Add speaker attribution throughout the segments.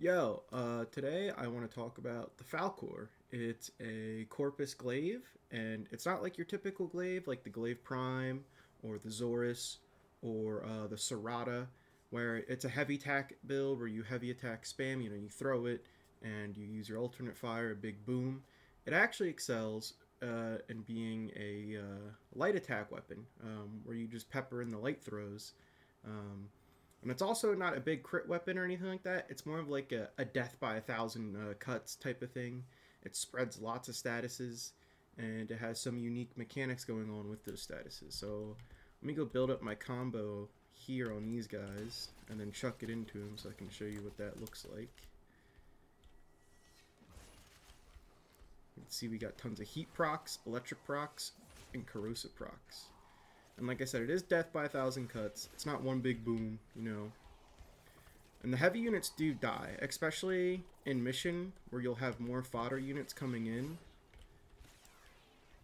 Speaker 1: Today I want to talk about the Falcor. It's a Corpus glaive, and it's not like your typical glaive, like the Glaive Prime or the Zorus or the Serrata, where it's a heavy attack build where you heavy attack spam. You throw it and you use your alternate fire, a big boom. It actually excels in being a light attack weapon, where you just pepper in the light throws. Um, and it's also not a big crit weapon or anything like that. It's more of like a death by 1,000 cuts type of thing. It spreads lots of statuses, and it has some unique mechanics going on with those statuses. So let me go build up my combo here on these guys, and then chuck it into them so I can show you what that looks like. You can see we got tons of heat procs, electric procs, and corrosive procs. And like I said, it is death by 1,000 cuts. It's not one big boom. And the heavy units do die, especially in mission where you'll have more fodder units coming in.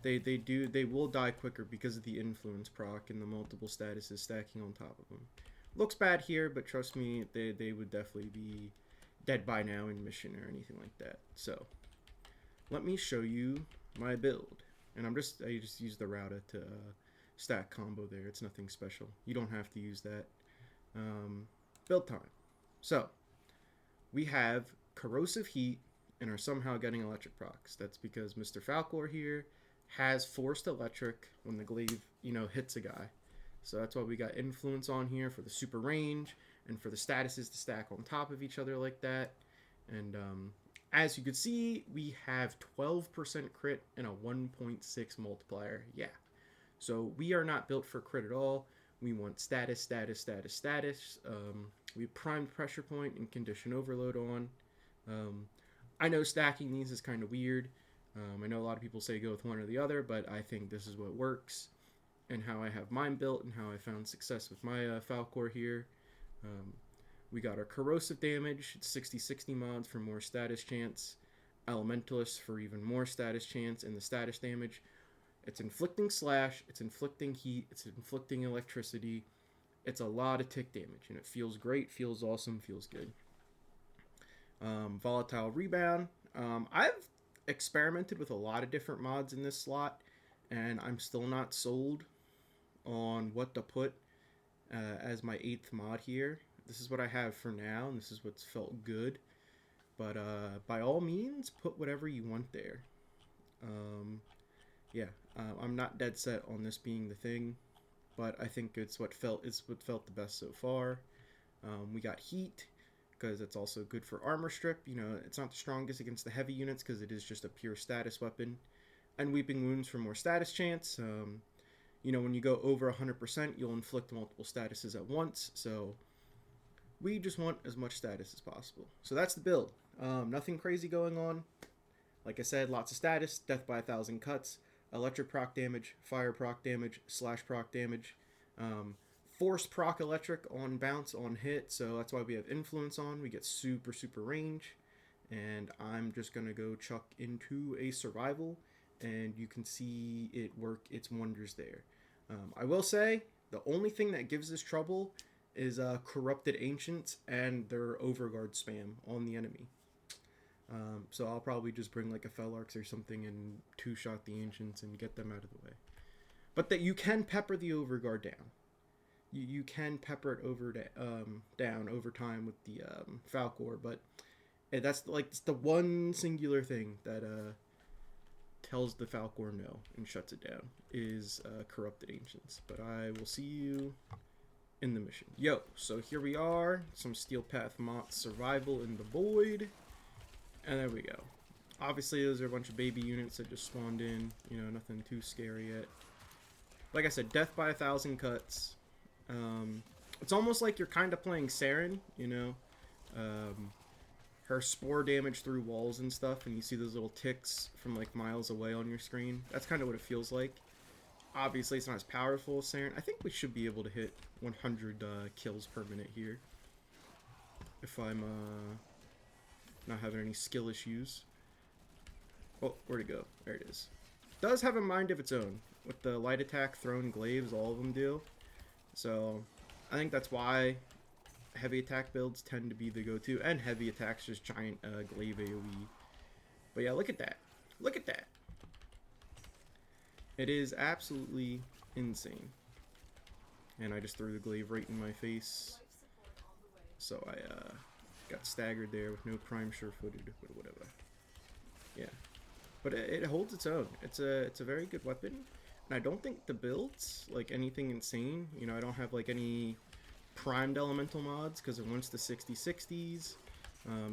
Speaker 1: They will die quicker because of the influence proc and the multiple statuses stacking on top of them. Looks bad here, but trust me, they would definitely be dead by now in mission or anything like that. So let me show you my build. And I just use the Rauta to stack combo there. It's nothing special. You don't have to use that. Build time. So we have corrosive heat and are somehow getting electric procs. That's because Mr. Falcor here has forced electric when the glaive, hits a guy. So that's why we got influence on here for the super range and for the statuses to stack on top of each other like that. And as you can see, we have 12% crit and a 1.6 multiplier. Yeah. So we are not built for crit at all. We want status, status, status, status. We primed pressure point and condition overload on. I know stacking these is kind of weird. I know a lot of people say go with one or the other, but I think this is what works and how I have mine built and how I found success with my Falcor here. We got our corrosive damage. It's 60-60 mods for more status chance. Elementalist for even more status chance, and the status damage. It's inflicting slash, it's inflicting heat, it's inflicting electricity. It's a lot of tick damage, and it feels great, feels awesome, feels good. Volatile rebound. I've experimented with a lot of different mods in this slot, and I'm still not sold on what to put as my 8th mod here. This is what I have for now, and this is what's felt good. But by all means, put whatever you want there. I'm not dead set on this being the thing, but I think it's what felt the best so far. We got heat because it's also good for armor strip. It's not the strongest against the heavy units because it is just a pure status weapon. And weeping wounds for more status chance. When you go over 100%, you'll inflict multiple statuses at once. So we just want as much status as possible. So that's the build. Nothing crazy going on. Like I said, lots of status, death by 1,000 cuts, electric proc damage, fire proc damage, slash proc damage, force proc electric on bounce on hit, so that's why we have influence on. We get super range, and I'm just gonna go chuck into a survival, and you can see it work its wonders there. I will say the only thing that gives this trouble is corrupted ancients and their overguard spam on the enemy. So I'll probably just bring like a Fellarx or something and two-shot the ancients and get them out of the way. But that you can pepper the overguard down. You can pepper it down over time with the Falcor, but that's like it's the one singular thing that tells the Falcor no and shuts it down is corrupted ancients. But I will see you in the mission. So here we are, some Steel Path Mott survival in the void. And there we go. Obviously, those are a bunch of baby units that just spawned in. Nothing too scary yet. Like I said, death by 1,000 cuts. It's almost like you're kind of playing Saren, her spore damage through walls and stuff, and you see those little ticks from like miles away on your screen. That's kind of what it feels like. Obviously, it's not as powerful as Saren. I think we should be able to hit 100 kills per minute here. If I'm not having any skill issues. Oh, where'd it go? There it is. Does have a mind of its own. With the light attack, thrown glaives, all of them do. So, I think that's why heavy attack builds tend to be the go-to, and heavy attacks just giant glaive AoE. But yeah, look at that. Look at that. It is absolutely insane. And I just threw the glaive right in my face. So I got staggered there with no prime sure-footed, but whatever. Yeah. But it holds its own. It's a very good weapon. And I don't think the builds, like, anything insane. You know, I don't have, like, any primed elemental mods because it wants the 60/60s.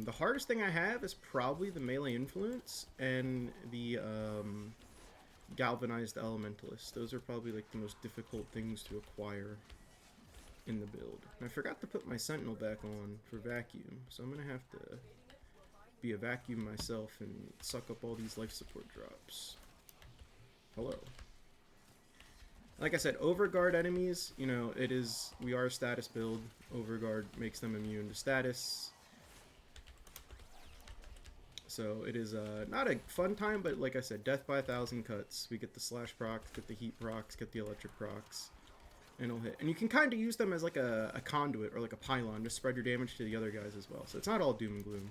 Speaker 1: The hardest thing I have is probably the melee influence and the galvanized elementalist. Those are probably like the most difficult things to acquire in the build. And I forgot to put my sentinel back on for vacuum, so I'm gonna have to be a vacuum myself and suck up all these life support drops. Hello. Like I said, overguard enemies, you know, we are a status build. Overguard makes them immune to status. So it is not a fun time, but like I said, death by 1,000 cuts. We get the slash procs, get the heat procs, get the electric procs, and it'll hit. And you can kind of use them as like a conduit or like a pylon to spread your damage to the other guys as well. So it's not all doom and gloom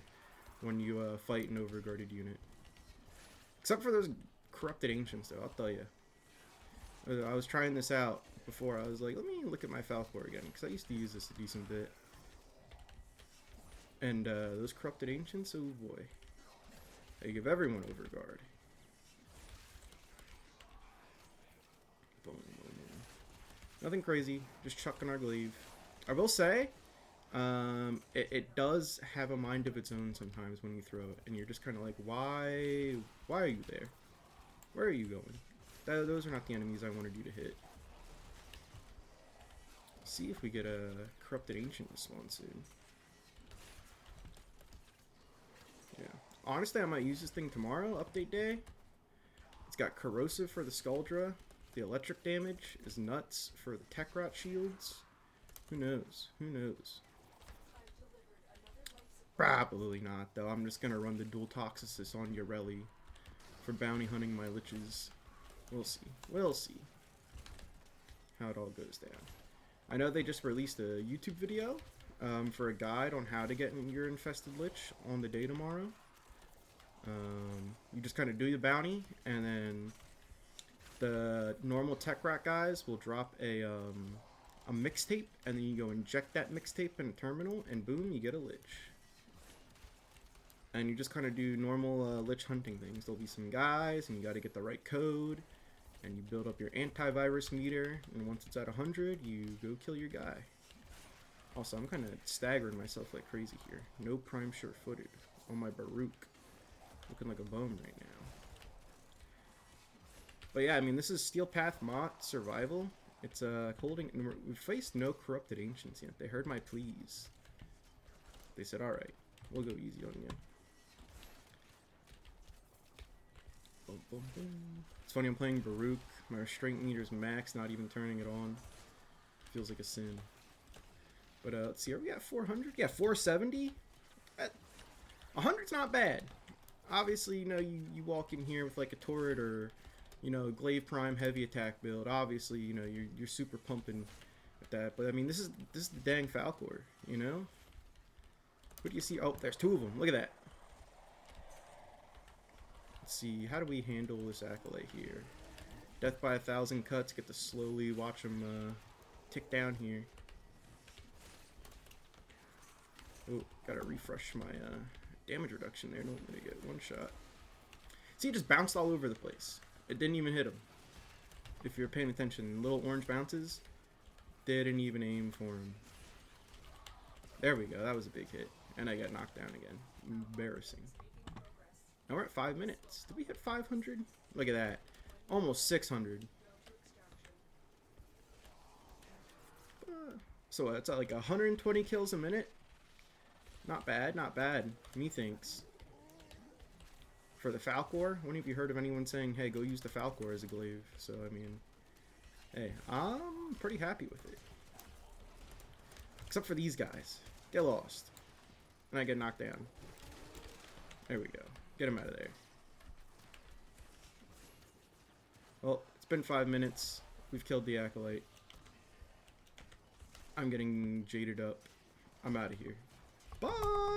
Speaker 1: when you fight an overguarded unit. Except for those corrupted ancients, though, I'll tell you. I was trying this out before. I was like, let me look at my Falcor again, because I used to use this a decent bit. And those corrupted ancients, oh boy. They give everyone overguard. Boom, boom, boom. Nothing crazy, just chucking our glaive. I will say, it does have a mind of its own sometimes when you throw it, and you're just kind of like, why are you there? Where are you going? Those are not the enemies I wanted you to hit. See if we get a corrupted ancient respawn soon. Yeah. Honestly, I might use this thing tomorrow, update day. It's got corrosive for the Skuldra. The electric damage is nuts for the tech rot shields. Who knows? Who knows? Probably not, though. I'm just going to run the dual Toxicus on Yoreli for bounty hunting my liches. We'll see. We'll see how it all goes down. I know they just released a YouTube video for a guide on how to get your infested lich on the day tomorrow. You just kind of do the bounty, and then the normal tech rat guys will drop a mixtape, and then you go inject that mixtape in a terminal, and boom, you get a lich. And you just kind of do normal lich hunting things. There'll be some guys, and you got to get the right code, and you build up your antivirus meter, and once it's at 100, you go kill your guy. Also, I'm kind of staggering myself like crazy here. No prime sure-footed on my Baruch. Looking like a bum right now. But yeah, I mean, this is Steel Path Mott Survival. It's holding. We've faced no corrupted ancients yet. They heard my pleas. They said, "All right, we'll go easy on you." Boom, boom, boom. It's funny. I'm playing Baruch. My restraint meter's max, not even turning it on. Feels like a sin. But let's see. Are we at 400? Yeah, 470. 100's not bad. Obviously, you know, you walk in here with like a turret or, you know, glaive prime heavy attack build. Obviously, you know, you're super pumping with that. But I mean, this is the dang Falcor, you know. What do you see? Oh, there's two of them. Look at that. Let's see. How do we handle this acolyte here? Death by 1,000 cuts. Get to slowly watch them tick down here. Oh, gotta refresh my damage reduction there. Don't let me get one shot. See, it just bounced all over the place. It didn't even hit him. If you're paying attention, little orange bounces didn't even aim for him. There we go. That was a big hit. And I got knocked down again. Embarrassing. Now we're at 5 minutes. Did we hit 500? Look at that. Almost 600. So it's like 120 kills a minute. Not bad, not bad. Methinks. For the Falcor, when have you heard of anyone saying, hey, go use the Falcor as a glaive? So, I mean, hey, I'm pretty happy with it. Except for these guys. Get lost. And I get knocked down. There we go. Get him out of there. Well, it's been 5 minutes. We've killed the acolyte. I'm getting jaded up. I'm out of here. Bye!